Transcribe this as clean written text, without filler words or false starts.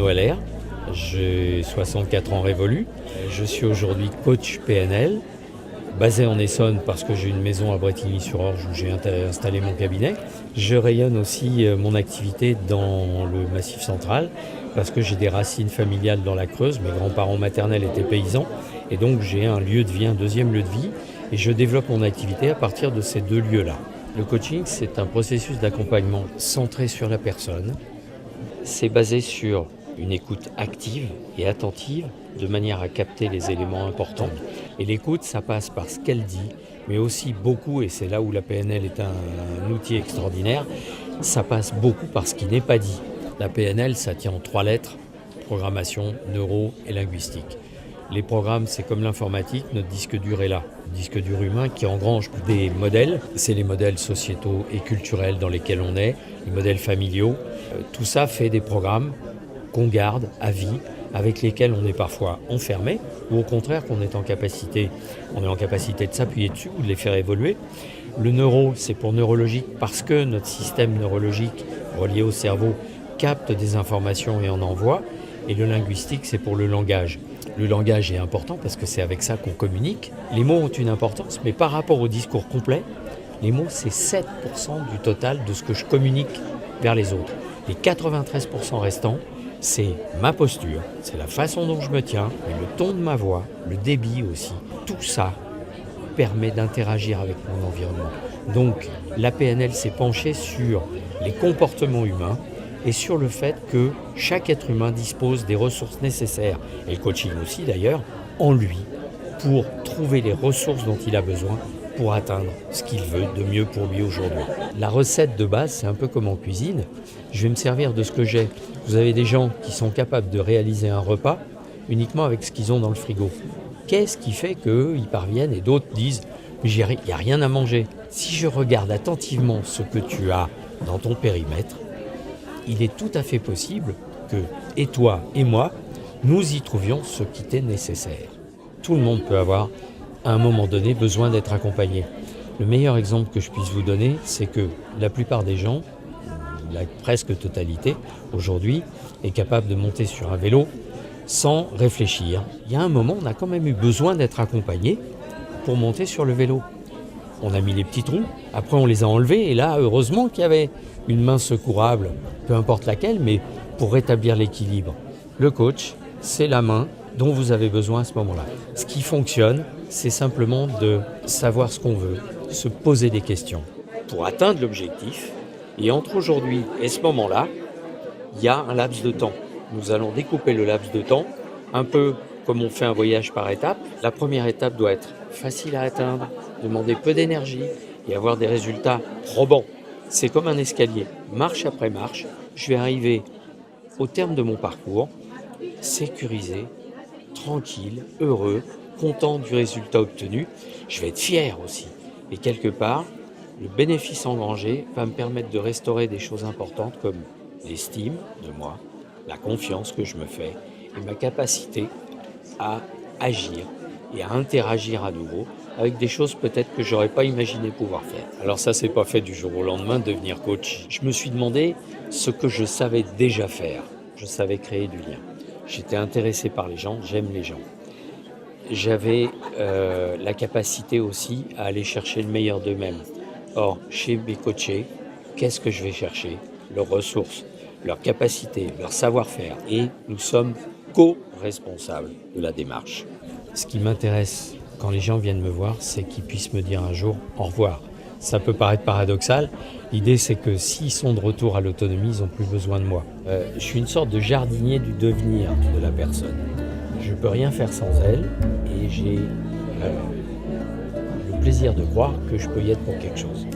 Arnaud Allaire, j'ai 64 ans révolus. Je suis aujourd'hui coach PNL, basé en Essonne parce que j'ai une maison à Brétigny-sur-Orge où j'ai installé mon cabinet. Je rayonne aussi mon activité dans le Massif central parce que j'ai des racines familiales dans la Creuse. Mes grands-parents maternels étaient paysans et donc j'ai un lieu de vie, un deuxième lieu de vie et je développe mon activité à partir de ces deux lieux-là. Le coaching, c'est un processus d'accompagnement centré sur la personne. C'est basé sur une écoute active et attentive de manière à capter les éléments importants. Et l'écoute, ça passe par ce qu'elle dit, mais aussi beaucoup, et c'est là où la PNL est un outil extraordinaire, ça passe beaucoup par ce qui n'est pas dit. La PNL, ça tient en 3 lettres, programmation, neuro et linguistique. Les programmes, c'est comme l'informatique, notre disque dur est là. Le disque dur humain qui engrange des modèles, c'est les modèles sociétaux et culturels dans lesquels on est, les modèles familiaux. Tout ça fait des programmes qu'on garde à vie, avec lesquels on est parfois enfermé, ou au contraire qu'on est en capacité de s'appuyer dessus ou de les faire évoluer. Le neuro, c'est pour neurologique parce que notre système neurologique relié au cerveau capte des informations et en envoie. Et le linguistique, c'est pour le langage. Le langage est important parce que c'est avec ça qu'on communique. Les mots ont une importance, mais par rapport au discours complet, les mots, c'est 7% du total de ce que je communique vers les autres. Les 93% restants, c'est ma posture, c'est la façon dont je me tiens, et le ton de ma voix, le débit aussi. Tout ça permet d'interagir avec mon environnement. Donc la PNL s'est penchée sur les comportements humains et sur le fait que chaque être humain dispose des ressources nécessaires, et le coaching aussi d'ailleurs, en lui, pour trouver les ressources dont il a besoin pour atteindre ce qu'il veut de mieux pour lui aujourd'hui. La recette de base, c'est un peu comme en cuisine. Je vais me servir de ce que j'ai. Vous avez des gens qui sont capables de réaliser un repas uniquement avec ce qu'ils ont dans le frigo. Qu'est-ce qui fait qu'eux, ils parviennent et d'autres disent « il n'y a rien à manger ». Si je regarde attentivement ce que tu as dans ton périmètre, il est tout à fait possible que, et toi et moi, nous y trouvions ce qui t'est nécessaire. Tout le monde peut avoir, à un moment donné, besoin d'être accompagné. Le meilleur exemple que je puisse vous donner, c'est que la plupart des gens, la presque totalité, aujourd'hui, est capable de monter sur un vélo sans réfléchir. Il y a un moment, on a quand même eu besoin d'être accompagné pour monter sur le vélo. On a mis les petits trous, après on les a enlevés, et là, heureusement qu'il y avait une main secourable, peu importe laquelle, mais pour rétablir l'équilibre. Le coach, c'est la main dont vous avez besoin à ce moment-là. Ce qui fonctionne, c'est simplement de savoir ce qu'on veut, se poser des questions pour atteindre l'objectif. Et entre aujourd'hui et ce moment-là, il y a un laps de temps. Nous allons découper le laps de temps, un peu comme on fait un voyage par étapes. La première étape doit être facile à atteindre, demander peu d'énergie et avoir des résultats probants. C'est comme un escalier, marche après marche, je vais arriver au terme de mon parcours, sécurisé, tranquille, heureux, content du résultat obtenu. Je vais être fier aussi. Et quelque part, le bénéfice engrangé va me permettre de restaurer des choses importantes comme l'estime de moi, la confiance que je me fais et ma capacité à agir et à interagir à nouveau avec des choses peut-être que j'aurais pas imaginé pouvoir faire. Alors ça, c'est pas fait du jour au lendemain de devenir coach. Je me suis demandé ce que je savais déjà faire. Je savais créer du lien. J'étais intéressé par les gens, j'aime les gens. J'avais la capacité aussi à aller chercher le meilleur d'eux-mêmes. Or, chez mes coachés, qu'est-ce que je vais chercher? Leurs ressources, leurs capacités, leur savoir-faire. Et nous sommes co-responsables de la démarche. Ce qui m'intéresse quand les gens viennent me voir, c'est qu'ils puissent me dire un jour au revoir. Ça peut paraître paradoxal. L'idée, c'est que s'ils sont de retour à l'autonomie, ils n'ont plus besoin de moi. Je suis une sorte de jardinier du devenir de la personne. Je ne peux rien faire sans elle et j'ai le plaisir de croire que je peux y être pour quelque chose.